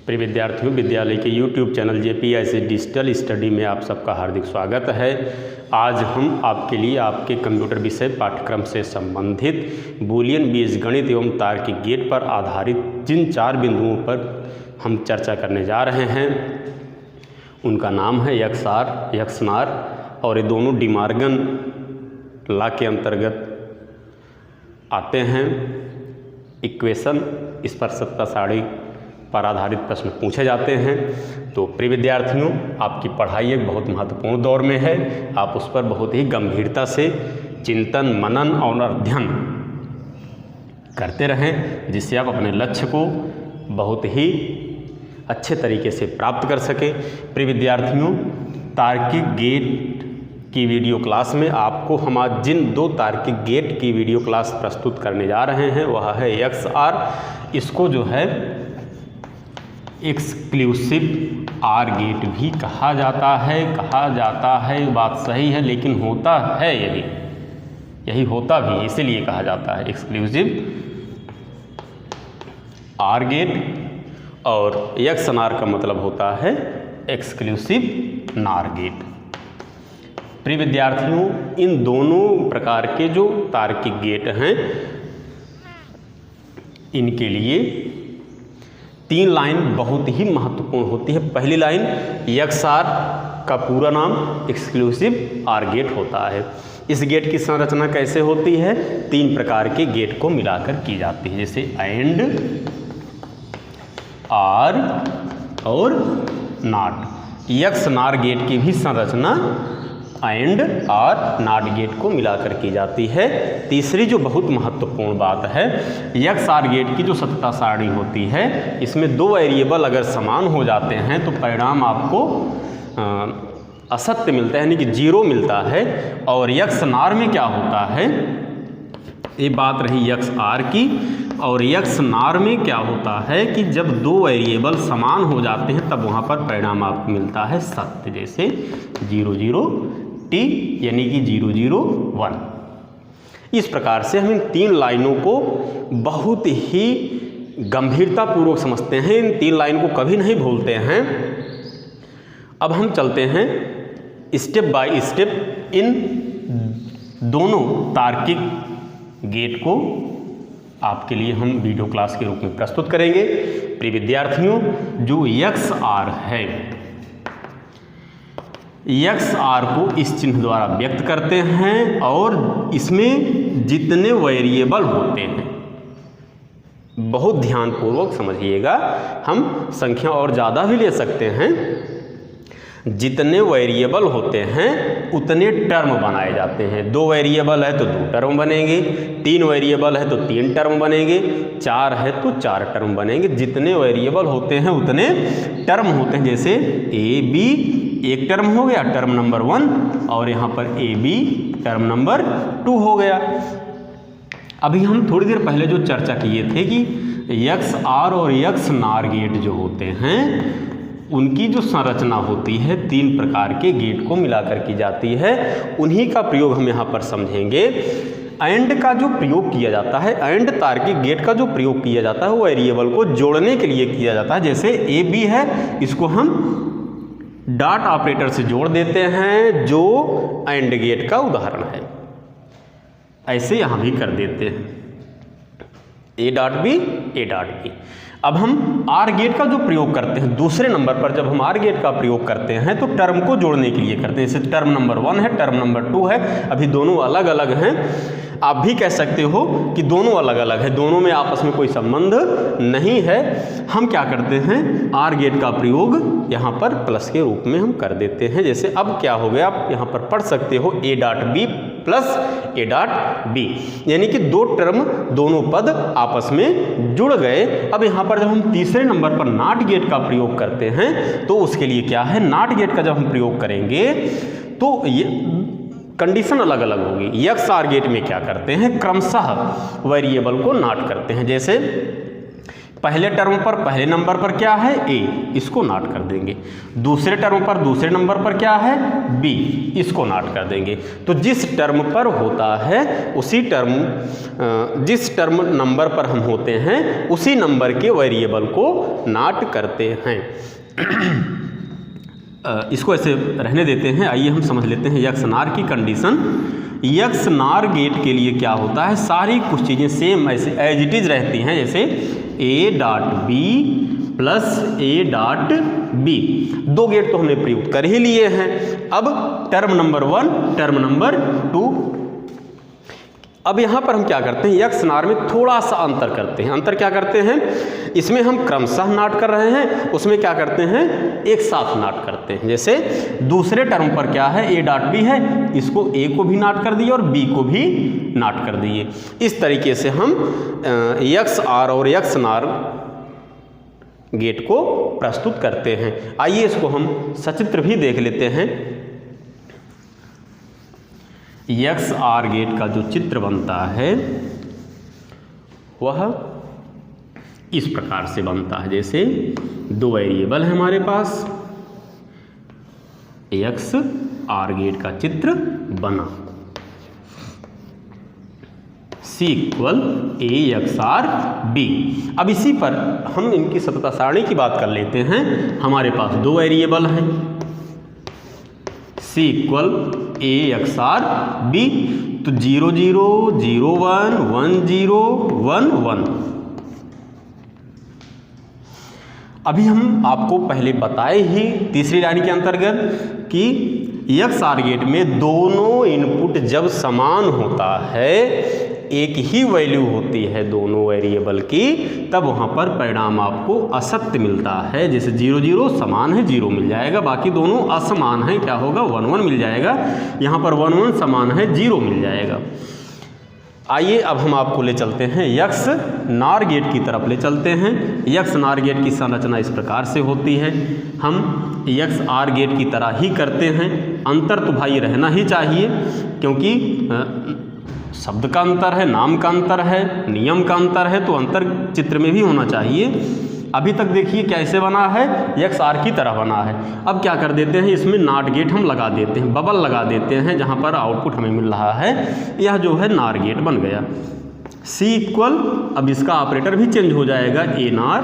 प्रिय विद्यार्थियों, विद्यालय के YouTube channel JPIC digital study में आप सबका हार्दिक स्वागत है। आज हम आपके लिए आपके कंप्यूटर विषय पाठ्यक्रम से संबंधित बूलियन बीजगणित एवं तार्किक गेट पर आधारित जिन 4 बिंदुओं पर हम चर्चा करने जा रहे हैं उनका नाम है यक्स आर, यक्स नार, और ये दोनों डिमार्गन लॉ के अंतर्गत आते हैं। इक्वेशन, स्पर्शकता सारणी पर आधारित प्रश्न पूछे जाते हैं। तो प्रिय विद्यार्थियों, आपकी पढ़ाई एक बहुत महत्वपूर्ण दौर में है। आप उस पर बहुत ही गंभीरता से चिंतन, मनन और अध्ययन करते रहें, जिससे आप अपने लक्ष्य को बहुत ही अच्छे तरीके से प्राप्त कर सकें। प्रिय विद्यार्थियों, तार्किक गेट की वीडियो क्लास में आपको हम आज जिन 2 तार्किक गेट की वीडियो क्लास प्रस्तुत करने जा रहे हैं वह है यक्स आर। इसको जो है एक्सक्लूसिव आर गेट भी कहा जाता है। बात सही है, लेकिन होता है यही होता भी, इसीलिए कहा जाता है एक्सक्लूसिव आर गेट। और यक्स नार का मतलब होता है एक्सक्लूसिव नार गेट। प्रिय विद्यार्थियों, इन दोनों प्रकार के जो तार्किक गेट हैं इनके लिए 3 लाइन बहुत ही महत्वपूर्ण होती है। पहली लाइन, यक्स आर का पूरा नाम एक्सक्लूसिव आर गेट होता है। इस गेट की संरचना कैसे होती है? 3 प्रकार के गेट को मिलाकर की जाती है, जैसे एंड, आर और नॉट। यक्स नार गेट की भी संरचना एंड और नॉट गेट को मिलाकर की जाती है। तीसरी जो बहुत महत्वपूर्ण बात है, यक्स आर गेट की जो सत्यता सारणी होती है, इसमें 2 वेरिएबल अगर समान हो जाते हैं तो परिणाम आपको असत्य मिलता है, यानी कि 0 मिलता है। और यक्स नार में क्या होता है, ये बात रही यक्स आर की। और यक्स नार में क्या होता है कि जब 2 वेरिएबल समान हो जाते हैं तब वहाँ पर परिणाम आपको मिलता है सत्य, जैसे 0 0 t यानी कि 0 0 1। इस प्रकार से हम इन 3 लाइनों को बहुत ही गंभीरतापूर्वक समझते हैं, इन 3 लाइन को कभी नहीं भूलते हैं। अब हम चलते हैं स्टेप बाय स्टेप इन दोनों तार्किक गेट को आपके लिए हम वीडियो क्लास के रूप में प्रस्तुत करेंगे। प्रिय विद्यार्थियों, जो यक्स आर है, यक्स आर को इस चिन्ह द्वारा व्यक्त करते हैं और इसमें जितने वेरिएबल होते हैं, बहुत ध्यानपूर्वक समझिएगा, हम संख्या और ज़्यादा भी ले सकते हैं। जितने वेरिएबल होते हैं उतने टर्म बनाए जाते हैं। 2 वेरिएबल है तो 2 टर्म बनेंगे, 3 वेरिएबल है तो 3 टर्म बनेंगे, 4 है तो 4 टर्म बनेंगे। जितने वेरिएबल होते हैं उतने टर्म होते हैं। जैसे ए बी एक टर्म हो गया, टर्म नंबर 1, और यहाँ पर ए बी टर्म नंबर 2 हो गया। अभी हम थोड़ी देर पहले जो चर्चा किए थे कि यक्स आर और यक्स नार गेट जो होते हैं उनकी जो संरचना होती है 3 प्रकार के गेट को मिलाकर की जाती है। उन्हीं का प्रयोग हम यहाँ पर समझेंगे। एंड का जो प्रयोग किया जाता है, एंड तार्किक गेट का जो प्रयोग किया जाता है वो वेरिएबल को जोड़ने के लिए किया जाता है। जैसे ए बी है, इसको हम डॉट ऑपरेटर से जोड़ देते हैं, जो एंड गेट का उदाहरण है। ऐसे यहाँ भी कर देते हैं, A dot B, A dot B. अब हम आर गेट का जो प्रयोग करते हैं दूसरे नंबर पर, जब हम आर गेट का प्रयोग करते हैं तो टर्म को जोड़ने के लिए करते हैं। जैसे टर्म नंबर 1 है, टर्म नंबर 2 है, अभी दोनों अलग अलग हैं। आप भी कह सकते हो कि दोनों अलग अलग है, दोनों में आपस में कोई संबंध नहीं है। हम क्या करते हैं, आर गेट का प्रयोग यहाँ पर प्लस के रूप में हम कर देते हैं। जैसे अब क्या हो गया, आप यहाँ पर पढ़ सकते हो A dot B plus A dot B, यानी कि 2 टर्म, दोनों पद आपस में जुड़ गए। अब यहाँ पर जब हम तीसरे नंबर पर नॉट गेट का प्रयोग करते हैं तो उसके लिए क्या है, नॉट गेट का जब हम प्रयोग करेंगे तो ये कंडीशन अलग अलग होगी। यक्स आर गेट में क्या करते हैं, क्रमशः वेरिएबल को नॉट करते हैं। जैसे पहले टर्म पर पहले नंबर पर क्या है ए, इसको नोट कर देंगे। दूसरे टर्म पर दूसरे नंबर पर क्या है बी, इसको नोट कर देंगे। तो जिस टर्म पर होता है उसी टर्म जिस टर्म नंबर पर हम होते हैं उसी नंबर के वेरिएबल को नोट करते हैं। इसको ऐसे रहने देते हैं। आइए हम समझ लेते हैं यक्स नार की कंडीशन। यक्स नार गेट के लिए क्या होता है, सारी कुछ चीज़ें सेम ऐसे एज इट इज रहती हैं, जैसे A dot B plus A dot B. दो गेट तो हमने प्रयुक्त कर ही लिए हैं। अब टर्म नंबर 1 टर्म नंबर 2। अब यहाँ पर हम क्या करते हैं, यक्स नार में थोड़ा सा अंतर करते हैं। अंतर क्या करते हैं, इसमें हम क्रमशः नोट कर रहे हैं, उसमें क्या करते हैं एक साथ नोट करते हैं। जैसे दूसरे टर्म पर क्या है ए डॉट बी है, इसको ए को भी नोट कर दिए और बी को भी नोट कर दिए। इस तरीके से हम यक्स आर और यक्स नार गेट को प्रस्तुत करते हैं। आइए इसको हम सचित्र भी देख लेते हैं। यक्स आर गेट का जो चित्र बनता है वह इस प्रकार से बनता है। जैसे दो वेरिएबल है हमारे पास, यक्स आर गेट का चित्र बना, सी इक्वल ए यक्स आर बी। अब इसी पर हम इनकी सततता सारणी की बात कर लेते हैं। हमारे पास दो वेरिएबल हैं, सी इक्वल ए एक्स आर बी। तो 0 0 0 1 1 0 1 1। अभी हम आपको पहले बताए ही तीसरी लाइन के अंतर्गत कि यक्स आर गेट में दोनों इनपुट जब समान होता है, एक ही वैल्यू होती है दोनों वेरिएबल की, तब वहाँ पर परिणाम आपको असत्य मिलता है। जैसे 0 0 समान है 0 मिल जाएगा, बाकी दोनों असमान है क्या होगा 1 1 मिल जाएगा। यहाँ पर 1 1 समान है 0 मिल जाएगा। आइए अब हम आपको ले चलते हैं यक्स नार गेट की तरफ ले चलते हैं। यक्स नार गेट की संरचना इस प्रकार से होती है। हम यक्स आर गेट की तरह ही करते हैं। अंतर तो भाई रहना ही चाहिए, क्योंकि शब्द का अंतर है, नाम का अंतर है, नियम का अंतर है, तो अंतर चित्र में भी होना चाहिए। अभी तक देखिए कैसे बना है, यक्स आर की तरह बना है। अब क्या कर देते हैं, इसमें नॉट गेट हम लगा देते हैं, बबल लगा देते हैं, जहाँ पर आउटपुट हमें मिल रहा है। यह जो है नार गेट बन गया। सी इक्वल, अब इसका ऑपरेटर भी चेंज हो जाएगा, ए नार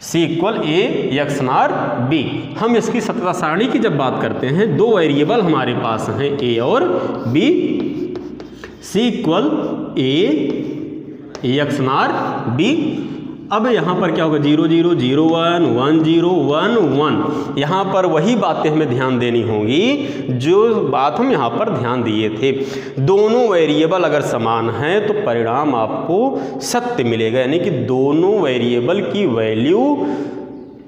सी इक्वल ए यक्स नार बी। हम इसकी सततता सारणी की जब बात करते हैं, दो वेरिएबल हमारे पास हैं ए और बी। सी इक्वल ए यक्स नार बी। अब यहाँ पर क्या होगा 0 0 0 1 1 0 1 1। यहाँ पर वही बातें हमें ध्यान देनी होंगी जो बात हम यहाँ पर ध्यान दिए थे। दोनों वेरिएबल अगर समान हैं तो परिणाम आपको सत्य मिलेगा, यानी कि दोनों वेरिएबल की वैल्यू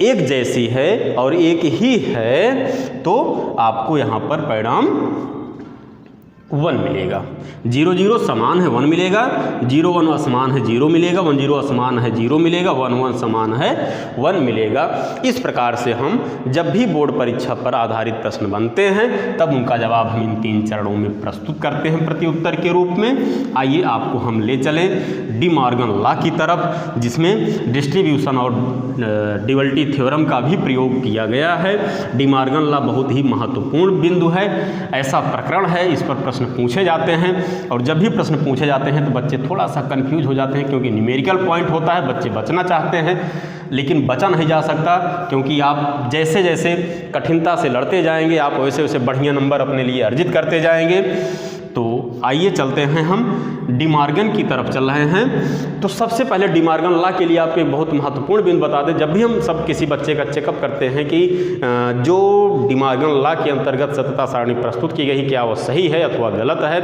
एक जैसी है और एक ही है, तो आपको यहाँ पर परिणाम 1 मिलेगा। 0 0 समान है 1 मिलेगा, 0 1 असमान है 0 मिलेगा, 1 0 असमान है 0 मिलेगा, 1 1 समान है 1 मिलेगा। इस प्रकार से हम जब भी बोर्ड परीक्षा पर आधारित प्रश्न बनते हैं तब उनका जवाब हम इन 3 चरणों में प्रस्तुत करते हैं प्रति उत्तर के रूप में। आइए आपको हम ले चलें डी मॉर्गन लॉ की तरफ, जिसमें डिस्ट्रीब्यूशन और ड्यूअलिटी थ्योरम का भी प्रयोग किया गया है। डी मॉर्गन लॉ बहुत ही महत्वपूर्ण बिंदु है। ऐसा प्रकरण है, इस पर प्रश्न पूछे जाते हैं, और जब भी प्रश्न पूछे जाते हैं तो बच्चे थोड़ा सा कंफ्यूज हो जाते हैं, क्योंकि न्यूमेरिकल पॉइंट होता है, बच्चे बचना चाहते हैं लेकिन बचा नहीं जा सकता, क्योंकि आप जैसे जैसे कठिनता से लड़ते जाएंगे आप वैसे वैसे बढ़िया नंबर अपने लिए अर्जित करते जाएंगे। तो आइए चलते हैं, हम डी मॉर्गन की तरफ चल रहे हैं। तो सबसे पहले डी मॉर्गन लॉ के लिए आपको एक बहुत महत्वपूर्ण बिंदु बता दें। जब भी हम सब किसी बच्चे का चेकअप करते हैं कि जो डी मॉर्गन लॉ के अंतर्गत सततता सारणी प्रस्तुत की गई क्या वो सही है अथवा गलत है,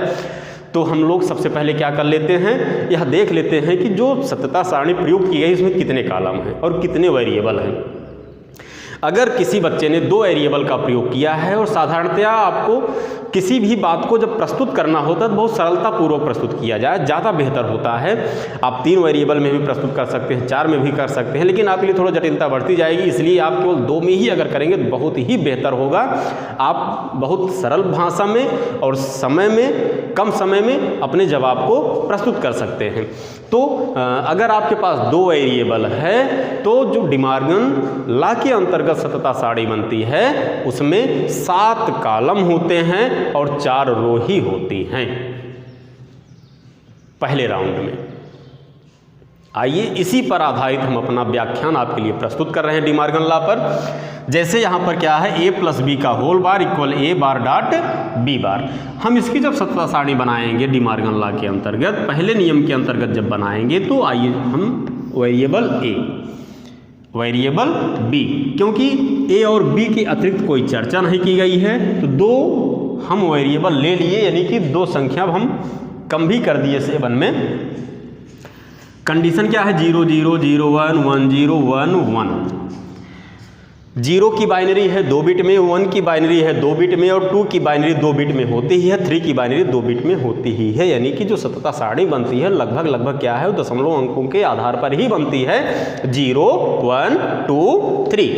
तो हम लोग सबसे पहले क्या कर लेते हैं, यह देख लेते हैं कि जो सततता सारणी प्रयुक्त की गई उसमें कितने कॉलम हैं और कितने वेरिएबल हैं। अगर किसी बच्चे ने दो वेरिएबल का प्रयोग किया है और साधारणतया आपको किसी भी बात को जब प्रस्तुत करना होता है तो बहुत सरलतापूर्वक प्रस्तुत किया जाए, ज़्यादा बेहतर होता है। आप 3 वेरिएबल में भी प्रस्तुत कर सकते हैं, 4 में भी कर सकते हैं, लेकिन आपके लिए थोड़ा जटिलता बढ़ती जाएगी, इसलिए आप केवल 2 में ही अगर करेंगे तो बहुत ही बेहतर होगा। आप बहुत सरल भाषा में और समय में, कम समय में अपने जवाब को प्रस्तुत कर सकते हैं। तो अगर आपके पास 2 वेरिएबल है तो जो डिमॉर्गन लॉ के अंतर्गत सततता सारणी बनती है उसमें 7 कॉलम होते हैं और 4 रो ही होती हैं पहले राउंड में। आइए इसी पर आधारित हम अपना व्याख्यान आपके लिए प्रस्तुत कर रहे हैं डिमॉर्गन लॉ पर। जैसे यहाँ पर क्या है, a प्लस बी का whole bar equal a bar dot b bar. हम इसकी जब सततता सारणी बनाएंगे डिमॉर्गन लॉ के अंतर्गत, पहले नियम के अंतर्गत जब बनाएंगे तो आइए हम वेरिएबल a, वेरिएबल b, क्योंकि a और b के अतिरिक्त कोई चर्चा नहीं की गई है तो 2 हम वेरिएबल ले लिए, यानी कि 2 संख्या हम कम भी कर दिए 7 में। कंडीशन क्या है, 0 0 0 1 1 0 1 1। 0 की बाइनरी है 2 बिट में, 1 की बाइनरी है 2 बिट में और 2 की बाइनरी 2 बिट में होती ही है, 3 की बाइनरी 2 बिट में होती ही है। यानी कि जो सततता सारणी बनती है लगभग क्या है, दशमलव अंकों के आधार पर ही बनती है, 0 1 2 3।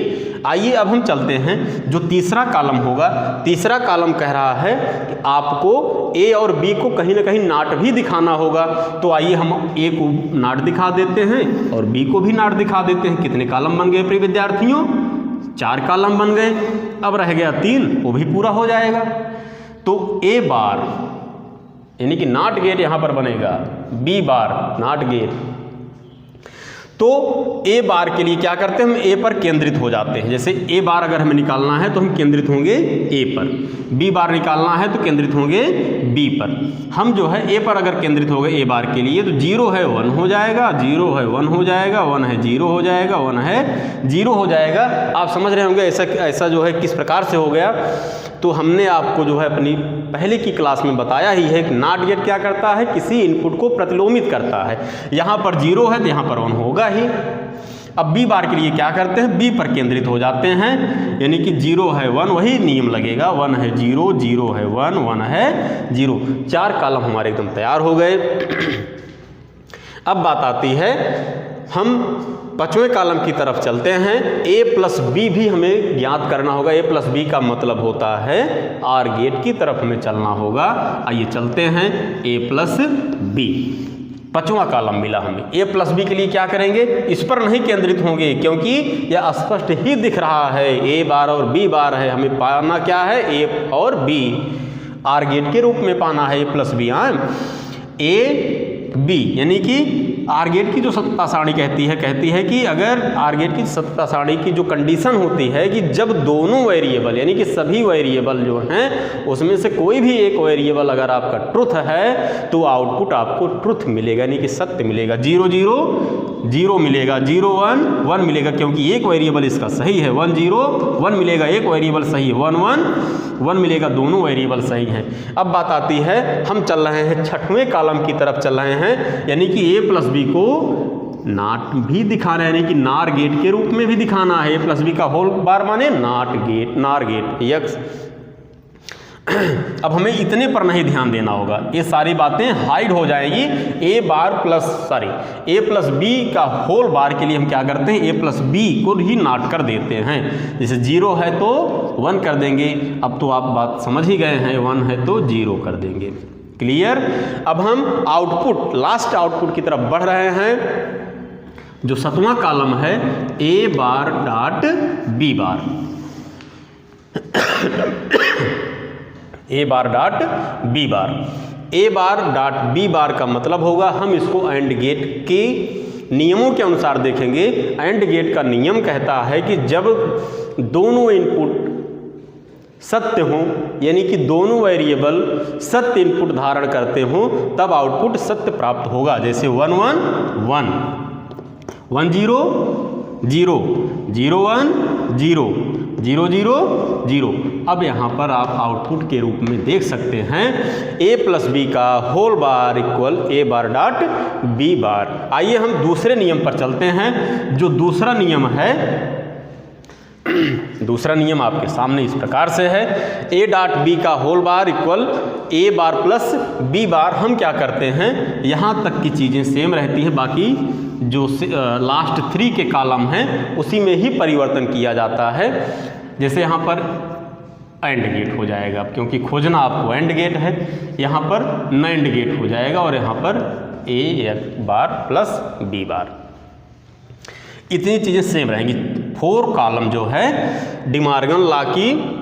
आइए अब हम चलते हैं, जो तीसरा कॉलम होगा, तीसरा कॉलम कह रहा है कि आपको a और b को कहीं ना कहीं नॉट भी दिखाना होगा। तो आइए हम a को नॉट दिखा देते हैं और b को भी नॉट दिखा देते हैं। कितने कॉलम बन गए प्रिय विद्यार्थियों, 4 कॉलम बन गए। अब रह गया 3, वो भी पूरा हो जाएगा। तो a बार यानी कि नॉट गेट यहां पर बनेगा, b बार नॉट गेट। तो a बार के लिए क्या करते हैं, हम a पर केंद्रित हो जाते हैं। जैसे a बार अगर हमें निकालना है तो हम केंद्रित होंगे a पर, b बार निकालना है तो केंद्रित होंगे b पर। हम जो है a पर अगर केंद्रित हो गए a बार के लिए तो 0 है 1 हो जाएगा, 0 है 1 हो जाएगा, 1 है 0 हो जाएगा, 1 है 0 हो जाएगा। आप समझ रहे होंगे ऐसा जो है किस प्रकार से हो गया। तो हमने आपको जो है अपनी पहले की क्लास में बताया ही है कि नॉट गेट क्या करता है, किसी इनपुट को प्रतिलोमित करता है। यहाँ पर 0 है तो यहाँ पर 1 होगा ही। अब b बार के लिए क्या करते हैं, b पर केंद्रित हो जाते हैं, यानी कि 0 है 1 वही नियम लगेगा, 1 है 0, 0 है 1, 1 है 0। 4 कॉलम हमारे एकदम तैयार हो गए। अब बात आती है, हम 5वें कॉलम की तरफ चलते हैं। a प्लस बी भी हमें ज्ञात करना होगा। a प्लस बी का मतलब होता है आर गेट की तरफ हमें चलना होगा। आइए चलते हैं, a प्लस बी, 5वां कॉलम मिला हमें। a प्लस बी के लिए क्या करेंगे, इस पर नहीं केंद्रित होंगे क्योंकि यह स्पष्ट ही दिख रहा है a बार और b बार है। हमें पाना क्या है, a और b, आर गेट के रूप में पाना है a plus B. a b यानी कि आर गेट की जो सततता सारणी कहती है कि अगर आर गेट की सततता सारणी की जो कंडीशन होती है कि जब दोनों वेरिएबल यानी कि सभी वेरिएबल जो हैं उसमें से कोई भी एक वेरिएबल अगर आपका ट्रुथ है तो आउटपुट आपको ट्रुथ मिलेगा, यानी कि सत्य मिलेगा। 0 0 0 मिलेगा, 0 1 1 मिलेगा क्योंकि एक वेरिएबल इसका सही है, 1 0 1 मिलेगा, एक वेरिएबल सही, 1 1 1 मिलेगा, दोनों वेरिएबल सही हैं। अब बात आती है, हम चल रहे हैं 6वें कॉलम की तरफ चल रहे हैं, यानी कि a प्लस बी को नॉट भी दिखाना है, यानी कि नार गेट के रूप में भी दिखाना है। a प्लस बी का होल बार माने नॉट गेट, नार गेट यक्स। अब हमें इतने पर नहीं ध्यान देना होगा, ये सारी बातें हाइड हो जाएंगी। a प्लस बी का होल बार के लिए हम क्या करते हैं, a प्लस बी को ही नॉट कर देते हैं। जैसे 0 है तो 1 कर देंगे, अब तो आप बात समझ ही गए हैं, 1 है तो 0 कर देंगे। क्लियर। अब हम आउटपुट, लास्ट आउटपुट की तरफ बढ़ रहे हैं। जो 7वां कॉलम है, a bar dot b bar, a bar dot b bar. a bar dot b बार का मतलब होगा, हम इसको एंड गेट के नियमों के अनुसार देखेंगे। एंड गेट का नियम कहता है कि जब दोनों इनपुट सत्य हों, यानी कि दोनों वेरिएबल सत्य इनपुट धारण करते हों, तब आउटपुट सत्य प्राप्त होगा। जैसे 1 1 1, 1 0 0, 0 1 0, 0 0 0। अब यहाँ पर आप आउटपुट के रूप में देख सकते हैं a प्लस बी का whole bar equal a bar dot b bar. आइए हम दूसरे नियम पर चलते हैं। जो दूसरा नियम है दूसरा नियम आपके सामने इस प्रकार से है, ए डॉट बी का होल बार इक्वल ए बार प्लस बी बार। हम क्या करते हैं, यहाँ तक की चीज़ें सेम रहती हैं, बाकी जो लास्ट 3 के कॉलम हैं उसी में ही परिवर्तन किया जाता है। जैसे यहाँ पर एंड गेट हो जाएगा, क्योंकि खोजना आपको एंड गेट है, यहाँ पर नैंड गेट हो जाएगा और यहाँ पर ए बार प्लस बी बार। इतनी चीज़ें सेम रहेंगी। 4 कॉलम जो है डिमॉर्गन लॉ की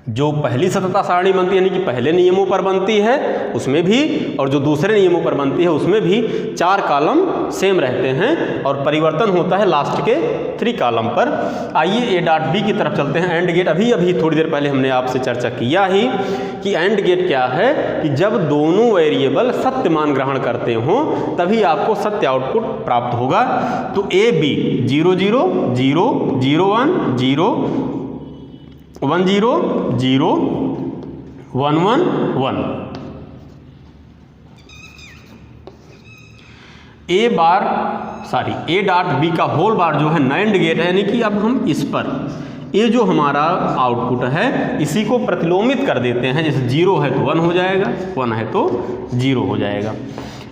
जो पहली सततता सारणी बनती है, यानी कि पहले नियमों पर बनती है उसमें भी, और जो दूसरे नियमों पर बनती है उसमें भी 4 कॉलम सेम रहते हैं और परिवर्तन होता है लास्ट के 3 कॉलम पर। आइए ए डॉट बी की तरफ चलते हैं। एंड गेट अभी थोड़ी देर पहले हमने आपसे चर्चा किया ही कि एंड गेट क्या है, कि जब दोनों वेरिएबल सत्य मान ग्रहण करते हों तभी आपको सत्य आउटपुट प्राप्त होगा। तो A B 0 0 0 0 1 0 1 0 0 1 1 1। A dot B का होल बार जो है नैंड गेट है, यानी कि अब हम इस पर ये जो हमारा आउटपुट है इसी को प्रतिलोमित कर देते हैं। जैसे 0 है तो 1 हो जाएगा, 1 है तो 0 हो जाएगा।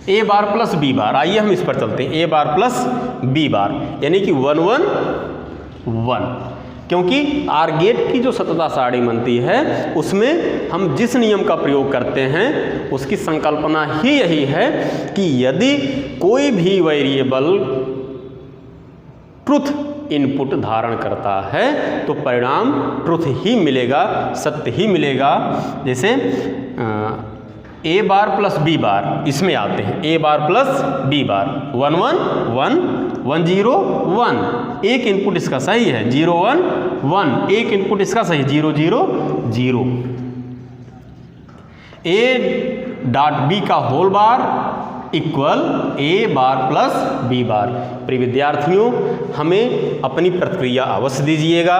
ए बार प्लस बी बार, आइए हम इस पर चलते हैं। ए बार प्लस बी बार यानी कि 1 1 1, क्योंकि आर गेट की जो सततता सारणी बनती है उसमें हम जिस नियम का प्रयोग करते हैं उसकी संकल्पना ही यही है कि यदि कोई भी वेरिएबल ट्रुथ इनपुट धारण करता है तो परिणाम ट्रुथ ही मिलेगा, सत्य ही मिलेगा। जैसे ए बार प्लस बी बार, इसमें आते हैं ए बार प्लस बी बार 1 1 1 1 0 1, एक इनपुट इसका सही है 0 1 1, एक इनपुट इसका सही 0 0 0। ए डॉट बी का होल बार इक्वल ए बार प्लस बी बार। प्रिय विद्यार्थियों, हमें अपनी प्रतिक्रिया अवश्य दीजिएगा।